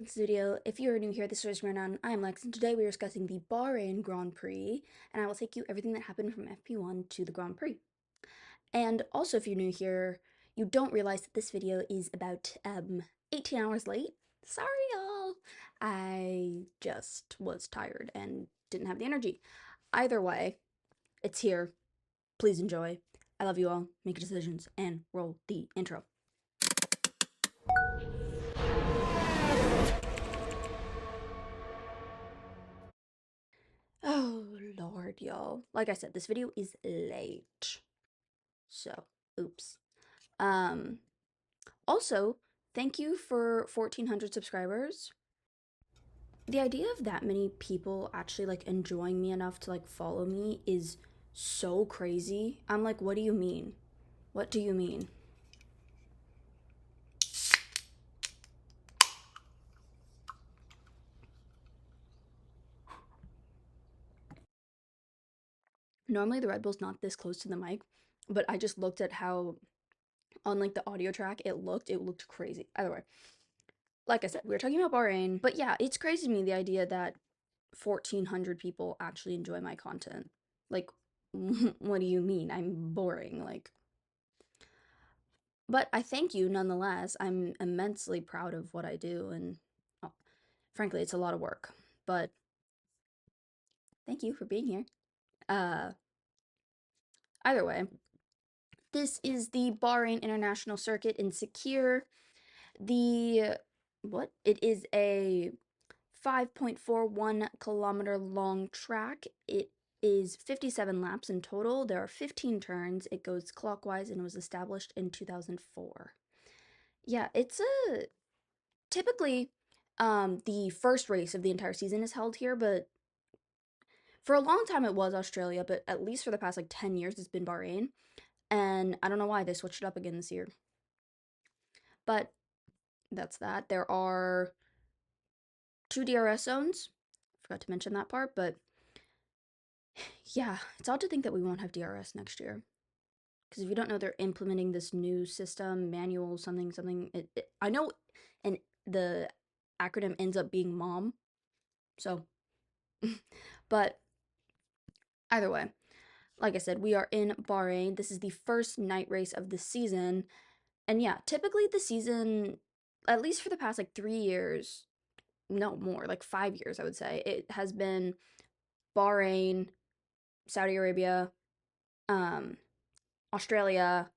This video. If you are new here, this is Renan. I am Lex, and today we are discussing the Bahrain Grand Prix, and I will take you everything that happened from FP1 to the Grand Prix. And also, if you're new here, you don't realize that this video is about 18 hours late. Sorry, y'all. I just was tired and didn't have the energy. Either way, it's here. Please enjoy. I love you all. Make your decisions and roll the intro. Oh, Lord, y'all. Like I said, this video is late. So, oops. Um, Also, thank you for 1,400 subscribers. The idea of that many people actually like enjoying me enough to like follow me is so crazy. I'm like, what do you mean? What do you mean? Normally the Red Bull's not this close to the mic, but I just looked at how on like the audio track it looked crazy. Either way, like I said, we were talking about Bahrain, but yeah, it's crazy to me the idea that 1,400 people actually enjoy my content. Like, what do you mean? I'm boring. Like, but I thank you nonetheless. I'm immensely proud of what I do, and oh, frankly, it's a lot of work. But thank you for being here. Uh, Either way, this is the Bahrain International Circuit in Sakir. The what? It is a 5.41 kilometer long track. It is 57 laps in total. There are 15 turns. It goes clockwise and was established in 2004. Yeah, it's a typically the first race of the entire season is held here, but for a long time it was Australia, but at least for the past like 10 years it's been Bahrain. And I don't know why they switched it up again this year. But that's that. There are two DRS zones. Forgot to mention that part, but yeah, it's odd to think that we won't have DRS next year. Because if you don't know, they're implementing this new system, manual something something. I know, and the acronym ends up being MOM. So, but either way, like I said, we are in Bahrain. This is the first night race of the season, and yeah, typically the season, at least for the past like 3 years, no more, like 5 years, I would say, it has been Bahrain, Saudi Arabia, um, Australia,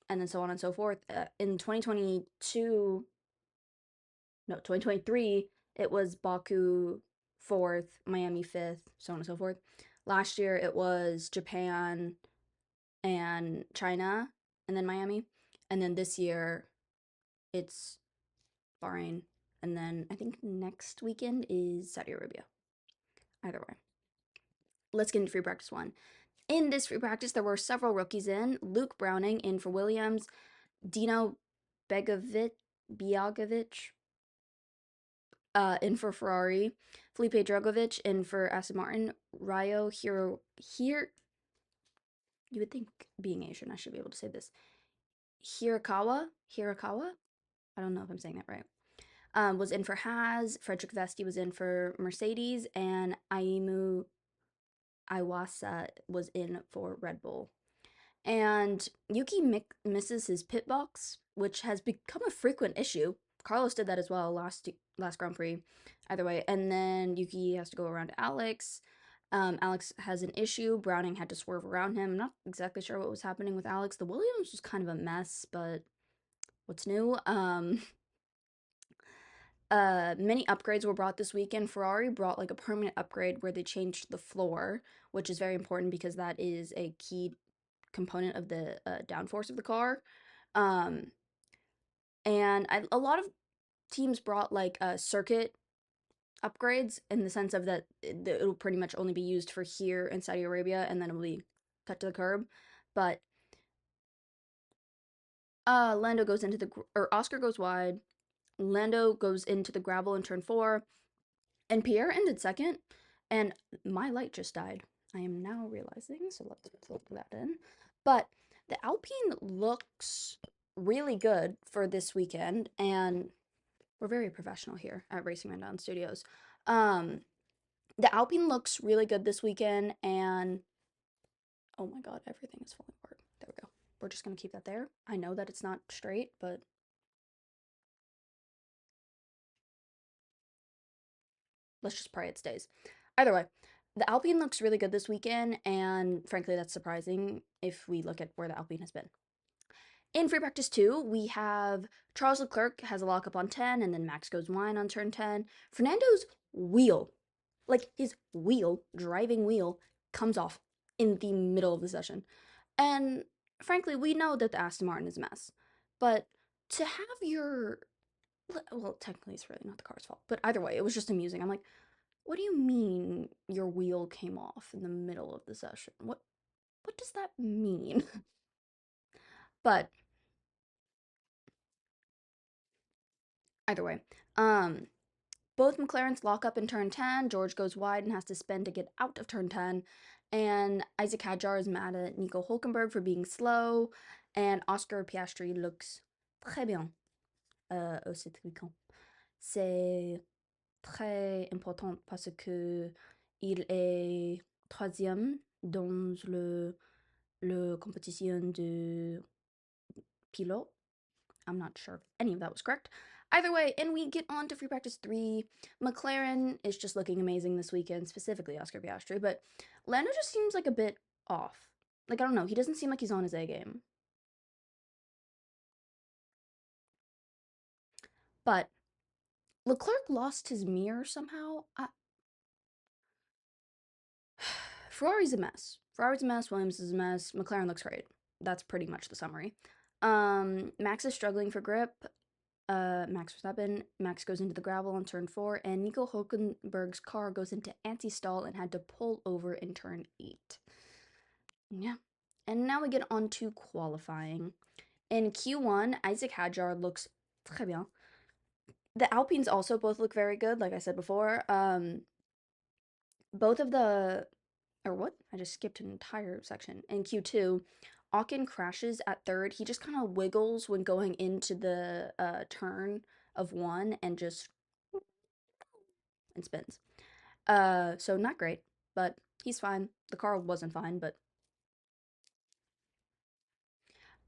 and then so on and so forth. In 2022, no, 2023, it was Baku fourth, Miami fifth, so on and so forth. Last year, it was Japan and China, and then Miami. And then this year, it's Bahrain. And then I think next weekend is Saudi Arabia. Either way. Let's get into free practice one. In this free practice, there were several rookies in. Luke Browning in for Williams, Dino Begovic in for Ferrari, Felipe Drogovic in for Aston Martin, Ryo Hiro here. You would think, being Asian, I should be able to say this. Hirakawa. I don't know if I'm saying that right. Was in for Haas. Frederick Vesti was in for Mercedes, and Aimu Iwasa was in for Red Bull. And Yuki misses his pit box, which has become a frequent issue. Carlos did that as well last Grand Prix. Either way, and then Yuki has to go around Alex. Alex has an issue. Browning had to swerve around him. I'm not exactly sure what was happening with Alex. The Williams was kind of a mess, but what's new? Many upgrades were brought this weekend. Ferrari brought like a permanent upgrade where they changed the floor, which is very important because that is a key component of the downforce of the car. Um, and a lot of teams brought like circuit upgrades in the sense of that it'll pretty much only be used for here in Saudi Arabia, and then it'll be cut to the curb. But Lando goes into or Oscar goes wide. Lando goes into the gravel in turn four, and Pierre ended second. And my light just died. I am now realizing, so let's plug that in. But the Alpine looks really good for this weekend, and We're very professional here at Racing Rundown Studios. Um, the Alpine looks really good this weekend, and oh my god, everything is falling apart. There we go. We're just gonna keep that there. I know that it's not straight, but let's just pray it stays. Either way, the Alpine looks really good this weekend, and frankly, that's surprising if we look at where the Alpine has been. In free practice 2, we have Charles Leclerc has a lockup on 10, and then Max goes wine on turn 10. Fernando's wheel, like his wheel, driving wheel, comes off in the middle of the session. And frankly, we know that the Aston Martin is a mess. But to have your, well, technically it's really not the car's fault, but either way, it was just amusing. I'm like, what do you mean your wheel came off in the middle of the session? What does that mean? But either way, um, both McLarens lock up in turn 10. George goes wide and has to spin to get out of turn 10. And Isaac Hadjar is mad at Nico Hulkenberg for being slow. And Oscar Piastri looks très bien au cet week-end. C'est très important parce que il est troisième dans le compétition de pilote. I'm not sure if any of that was correct. Either way, and we get on to free practice 3. McLaren is just looking amazing this weekend, specifically Oscar Piastri, but Lando just seems like a bit off. Like, I don't know, he doesn't seem like he's on his A game. But Leclerc lost his mirror somehow. Ferrari's a mess. Ferrari's a mess, Williams is a mess, McLaren looks great. That's pretty much the summary. Max is struggling for grip. Max Verstappen. Max goes into the gravel on turn 4, and Nico Hulkenberg's car goes into anti-stall and had to pull over in turn 8. Yeah. And now we get on to qualifying. In Q1, Isaac Hadjar looks très bien. The Alpines also both look very good, like I said before. Both of the or what? I just skipped an entire section. In Q2, Ocken crashes at third. He just kind of wiggles when going into the turn of one and just and spins. So not great, but he's fine. The car wasn't fine, but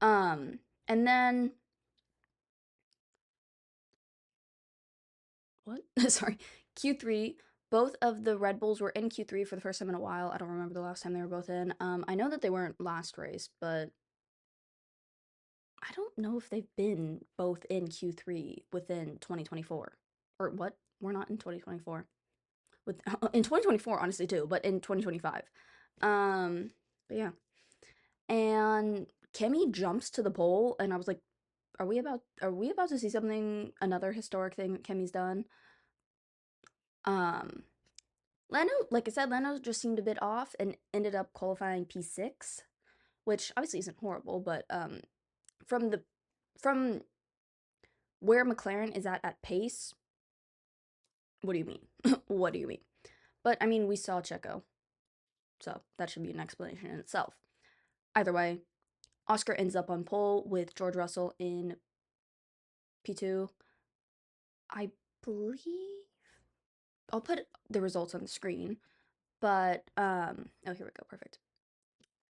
um, and then what? Sorry, Q3. Both of the Red Bulls were in Q3 for the first time in a while. I don't remember the last time they were both in. I know that they weren't last race, but I don't know if they've been both in Q3 within 2024. Or what? We're not in 2024. With in 2024 honestly too, but in 2025. But yeah. And Kemi jumps to the pole and I was like, are we about to see something, another historic thing that Kemi's done? Um Lando, like I said, Lando just seemed a bit off and ended up qualifying P6, which obviously isn't horrible, but from the from where McLaren is at pace, what do you mean? What do you mean? But I mean, we saw Checo, so that should be an explanation in itself. Either way, Oscar ends up on pole with George Russell in P2. I believe I'll put the results on the screen, but oh, here we go, perfect.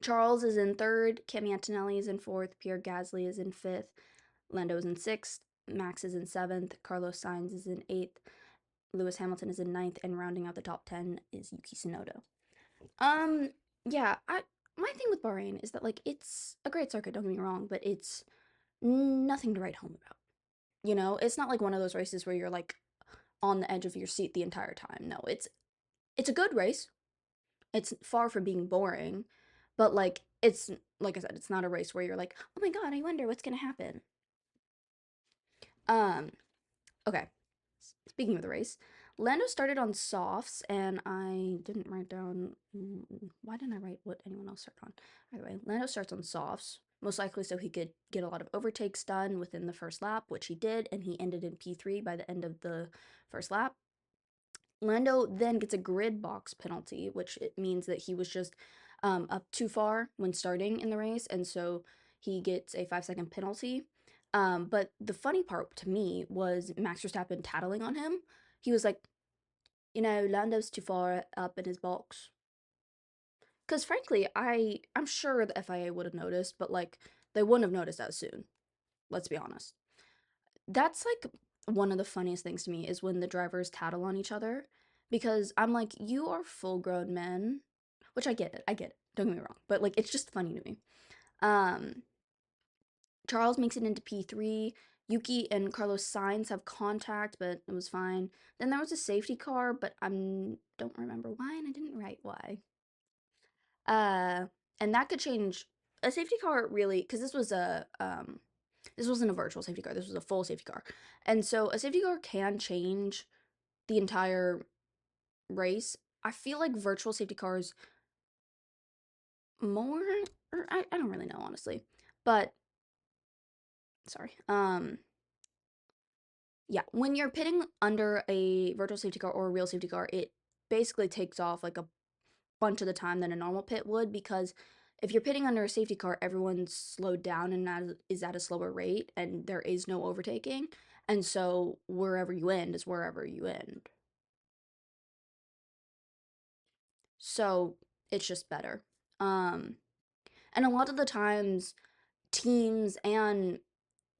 Charles is in third, Kimi Antonelli is in fourth, Pierre Gasly is in fifth, Lando is in sixth, Max is in seventh, Carlos Sainz is in eighth, Lewis Hamilton is in ninth, and rounding out the top 10 is Yuki Tsunoda. Um, yeah, my thing with Bahrain is that like it's a great circuit, don't get me wrong, but it's nothing to write home about. You know, it's not like one of those races where you're like on the edge of your seat the entire time. No, it's a good race. It's far from being boring, but like it's like I said, it's not a race where you're like, "Oh my God, I wonder what's going to happen." Um, okay. Speaking of the race, Lando started on softs, and I didn't write down. Why didn't I write what anyone else started on? Either way, Lando starts on softs, most likely so he could get a lot of overtakes done within the first lap, which he did, and he ended in P3 by the end of the first lap. Lando then gets a grid box penalty, which it means that he was just up too far when starting in the race, and so he gets a 5-second penalty. But the funny part to me was Max Verstappen tattling on him. He was like, Lando's too far up in his box. Because frankly, I'm sure the FIA would have noticed, but like they wouldn't have noticed as soon. Let's be honest. That's like one of the funniest things to me is when the drivers tattle on each other, because I'm like, you are full grown men, which I get it. Don't get me wrong, but like it's just funny to me. Um, Charles makes it into P3. Yuki and Carlos Sainz have contact, but it was fine. Then there was a safety car, but I don't remember why, and I didn't write why. Uh, and that could change a safety car really, because this wasn't a virtual safety car. This was a full safety car, and so a safety car can change the entire race. I feel like virtual safety cars more, or I don't really know honestly, but sorry. Yeah, when you're pitting under a virtual safety car or a real safety car, it basically takes off like a bunch of the time than a normal pit would, because if you're pitting under a safety car, everyone's slowed down and is at a slower rate and there is no overtaking. And so wherever you end is wherever you end. So it's just better. Um and a lot of the times teams and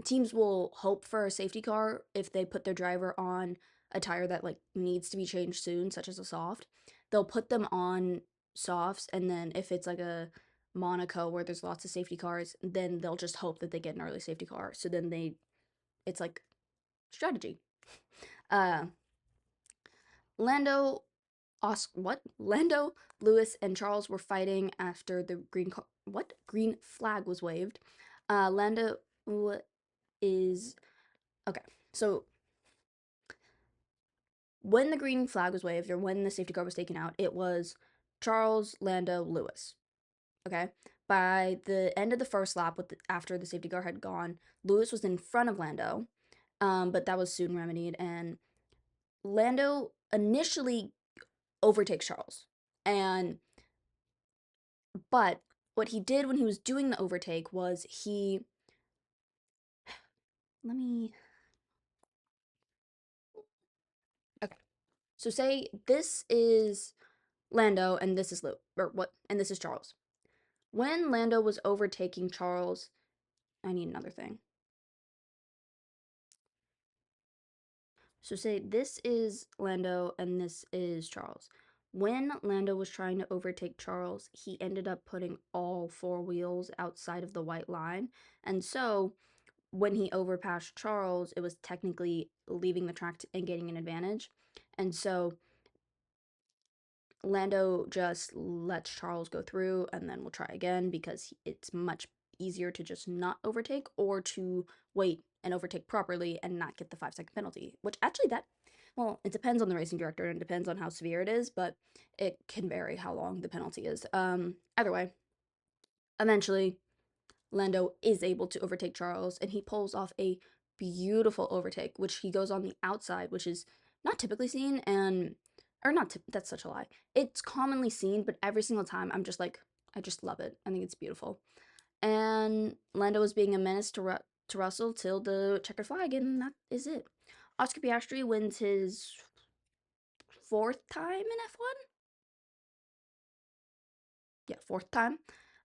teams will hope for a safety car if they put their driver on a tire that like needs to be changed soon, such as a soft. They'll put them on softs, and then if it's like a Monaco where there's lots of safety cars, then they'll just hope that they get an early safety car. So then it's like strategy. Uh, Lando, Lando, Lewis, and Charles were fighting after the green flag was waved. Lando is okay. So when the green flag was waved or when the safety car was taken out, it was Charles, Lando, Lewis. Okay. By the end of the first lap, after the safety car had gone, Lewis was in front of Lando, but that was soon remedied. And Lando initially overtakes Charles, and but what he did when he was doing the overtake was he let me okay. So say this is Lando and this is Lou or what and this is Charles. When Lando was overtaking Charles, I need another thing. So say this is Lando and this is Charles. When Lando was trying to overtake Charles, he ended up putting all four wheels outside of the white line. And so when he overpassed Charles, it was technically leaving the track and getting an advantage. And so Lando just lets Charles go through and then we'll try again because it's much easier to just not overtake or to wait and overtake properly and not get the 5 second penalty. Which actually, well, it depends on the racing director and it depends on how severe it is, but it can vary how long the penalty is. Either way, eventually Lando is able to overtake Charles and he pulls off a beautiful overtake, which he goes on the outside, which is not typically seen and or not that's such a lie. It's commonly seen, but every single time I'm just like I just love it. I think it's beautiful. And Lando was being a menace to Russell till the checkered flag, and that is it. Oscar Piastri wins his fourth time in F1. Yeah, fourth time.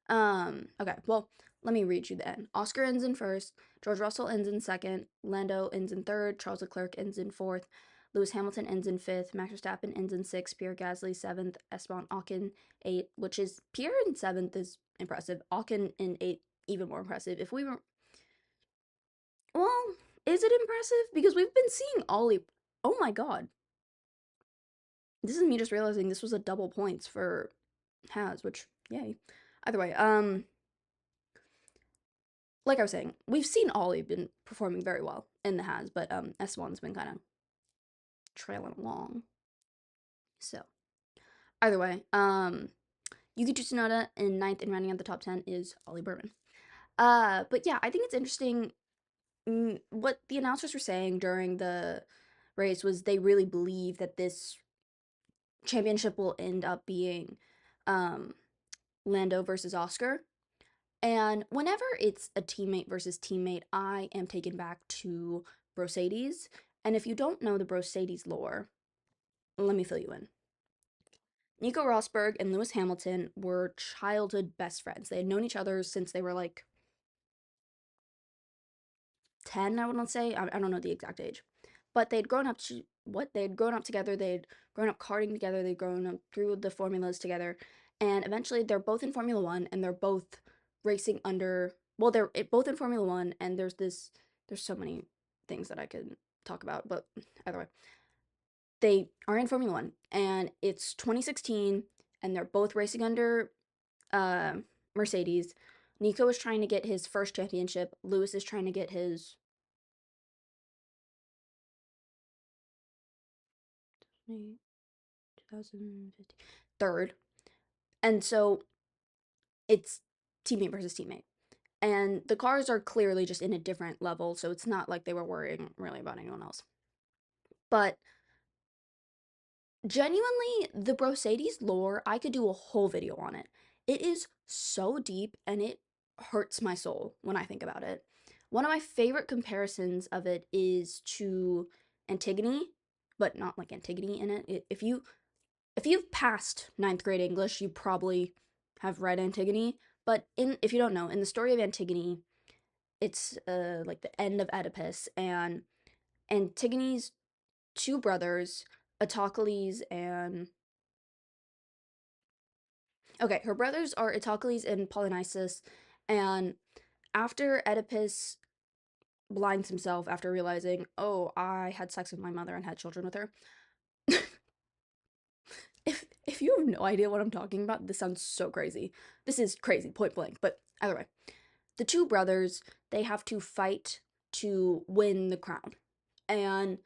Okay, well, let me read you the end. Oscar ends in first, George Russell ends in second, Lando ends in third, Charles Leclerc ends in fourth, Lewis Hamilton ends in fifth, Max Verstappen ends in sixth, Pierre Gasly seventh, Esteban Ocon eighth, which is Pierre in seventh is impressive. Ocon in eighth, even more impressive. If we were, well, is it impressive? Because we've been seeing Ollie. Oh my god, this is me just realizing this was a double points for Has, which yay. Either way, like I was saying, we've seen Ollie been performing very well in the Has, but S1's been kind of trailing along. So either way, Yuki Tsunoda in ninth and running at the top 10 is Ollie Berman. But yeah, I think it's interesting. What the announcers were saying during the race was they really believe that this championship will end up being um, Lando versus Oscar. And whenever it's a teammate versus teammate, I am taken back to Brocedes. And if you don't know the Brocedes lore, let me fill you in. Nico Rosberg and Lewis Hamilton were childhood best friends. They had known each other since they were like 10, I would not say. I don't know the exact age. But they'd grown up they'd grown up together, they'd grown up karting together, they'd grown up through the formulas together, and eventually they're both in Formula 1 and they're both racing under they're both in Formula 1 and there's so many things that I could talk about, but either way. They are in Formula 1 and it's 2016 and they're both racing under uh Mercedes. Nico is trying to get his first championship. Lewis is trying to get his 2015 third. And so it's teammate versus teammate. And the cars are clearly just in a different level, so it's not like they were worrying really about anyone else. But genuinely, the Brocedes lore, I could do a whole video on it. It is so deep and it hurts my soul when I think about it. One of my favorite comparisons of it is to Antigone, but not like Antigone in it. If you've passed ninth grade English, you probably have read Antigone. But if you don't know, in the story of Antigone, it's like the end of Oedipus, and Antigone's two brothers, Autocles and okay, her brothers are Autocles and Polynices, and after Oedipus blinds himself after realizing, oh, I had sex with my mother and had children with her. If you have no idea what I'm talking about, this sounds so crazy. This is crazy, point blank. But either way, the two brothers, they have to fight to win the crown. And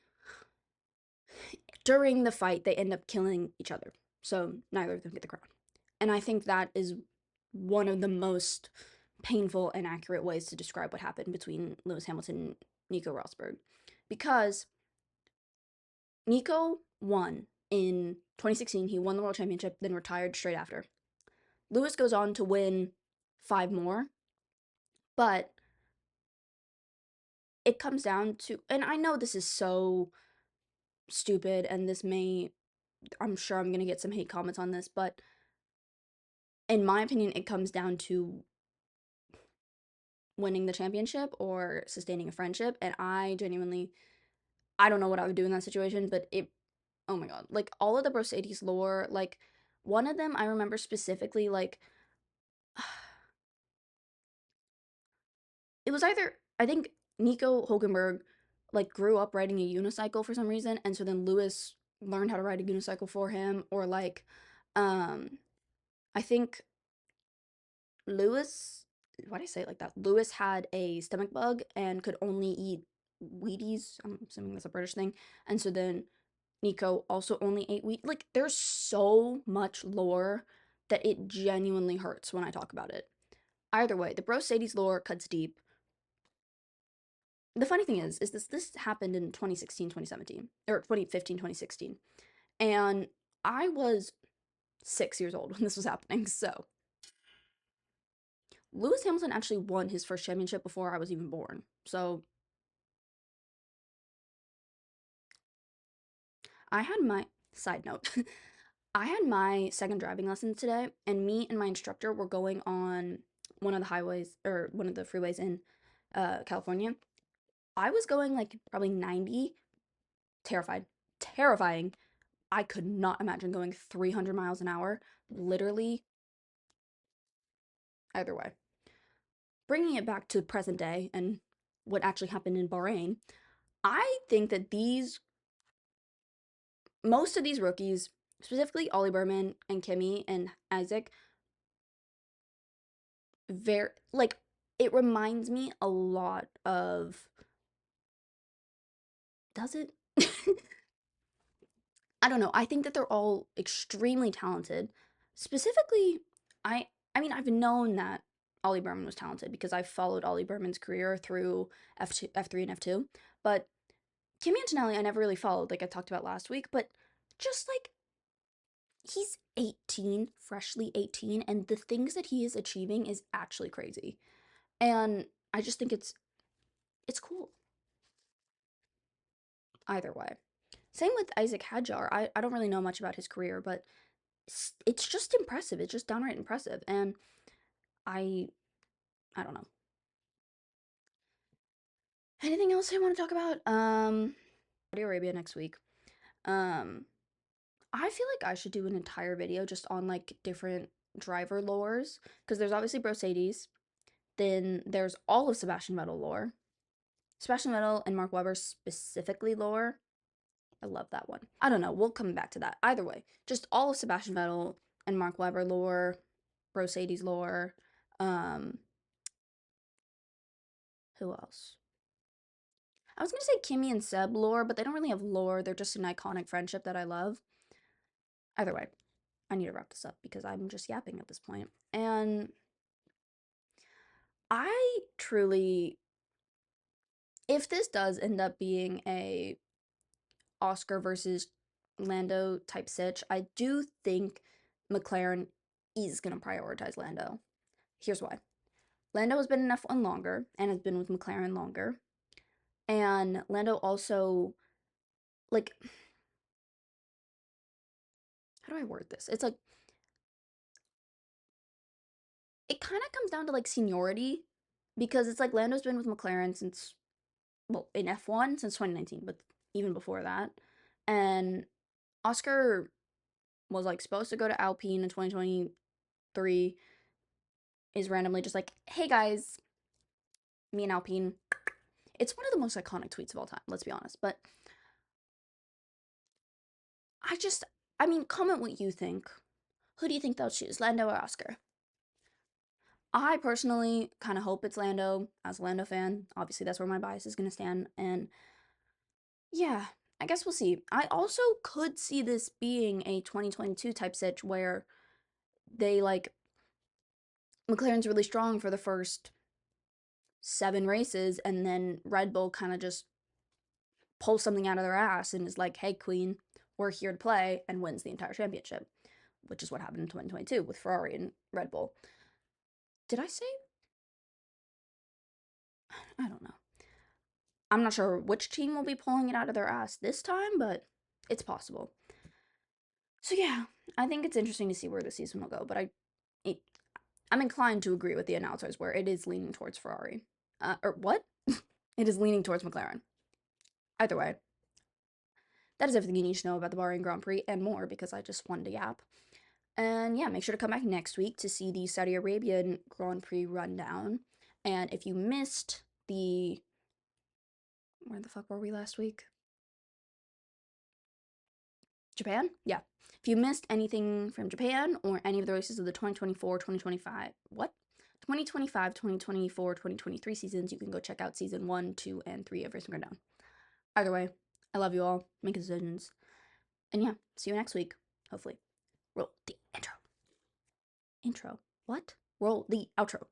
during the fight, they end up killing each other. So neither of them get the crown. And I think that is one of the most painful and accurate ways to describe what happened between Lewis Hamilton and Nico Rosberg. Because Nico won in 2016. He won the world championship, then retired straight after. Lewis goes on to win 5 more, but it comes down to, and I know this is so stupid, and I'm sure I'm gonna get some hate comments on this, but in my opinion, it comes down to winning the championship or sustaining a friendship, and I don't know what I would do in that situation, but oh my god, like all of the Brocedes lore, like one of them I remember specifically, like it was either I think Nico Hulkenberg like grew up riding a unicycle for some reason, and so then Lewis learned how to ride a unicycle for him, or like um I think Lewis, why do I say it like that? Lewis had a stomach bug and could only eat Wheaties. I'm assuming that's a British thing. And so then Nico also only ate wheat. Like, there's so much lore that it genuinely hurts when I talk about it. Either way, the Brocedes lore cuts deep. The funny thing is this happened in 2016, 2017, or 2015, 2016. And I was 6 years old when this was happening. So Lewis Hamilton actually won his first championship before I was even born. So I had my side note. I had my second driving lesson today, and me and my instructor were going on one of the highways or one of the freeways in California. I was going like probably 90, terrified, terrifying. I could not imagine going 300 miles an hour, literally, either way. Bringing it back to present day and what actually happened in Bahrain, I think that most of these rookies, specifically Ollie Berman and Kimmy and Isaac, very like it reminds me a lot of does it? I don't know. I think that they're all extremely talented. Specifically, I mean I've known that Ollie Berman was talented because I've followed Ollie Berman's career through F2, F3 and F2. But Kimmy Antonelli I never really followed like I talked about last week, but just like He's 18, freshly 18, and the things that he is achieving is actually crazy. And I just think it's cool either way. Same with Isaac Hadjar. I don't really know much about his career, but it's just impressive. It's just downright impressive. And I I don't know. Anything else I want to talk about? Saudi Arabia next week. Um I feel like I should do an entire video just on like different driver lores because there's obviously Brocedes, then there's all of Sebastian Vettel lore. Sebastian Vettel and Mark Webber specifically lore. I love that one. I don't know. We'll come back to that. Either way, just all of Sebastian Vettel and Mark Webber lore, Brocedes lore. Um, who else? I was gonna say Kimmy and Seb lore, but they don't really have lore. They're just an iconic friendship that I love. Either way, I need to wrap this up because I'm just yapping at this point. And I truly, if this does end up being a Oscar versus Lando type sitch, I do think McLaren is going to prioritize Lando. Here's why. Lando has been in F1 longer and has been with McLaren longer. And Lando also, like, how do I word this? It's like, it kind of comes down to like seniority because it's like Lando's been with McLaren since, well, in F1 since 2019, but even before that. And Oscar was like supposed to go to Alpine in 2023, is randomly just like, hey guys, me and Alpine. It's one of the most iconic tweets of all time, let's be honest. But I just, I mean, comment what you think. Who do you think they'll choose, Lando or Oscar? I personally kind of hope it's Lando as a Lando fan. Obviously, that's where my bias is going to stand. And yeah, I guess we'll see. I also could see this being a 2022 type sitch where they like McLaren's really strong for the first 7 races, and then Red Bull kind of just pulls something out of their ass and is like, hey, Queen, we're here to play, and wins the entire championship, which is what happened in 2022 with Ferrari and Red Bull. Did I say? I don't know. I'm not sure which team will be pulling it out of their ass this time, but it's possible. So yeah, I think it's interesting to see where the season will go, but it, I'm inclined to agree with the announcers where it is leaning towards Ferrari. Or what? It is leaning towards McLaren. Either way, that is everything you need to know about the Bahrain Grand Prix and more because I just wanted to yap. And yeah, make sure to come back next week to see the Saudi Arabian Grand Prix rundown. And if you missed the. Where the fuck were we last week? Japan? Yeah. If you missed anything from Japan or any of the races of the 2024, 2025, what? 2025, 2024, 2023 seasons, you can go check out season 1, 2, and 3 of Racing Rundown. Either way, I love you all. Make decisions. And yeah, see you next week. Hopefully. Roll the intro. Intro. What? Roll the outro.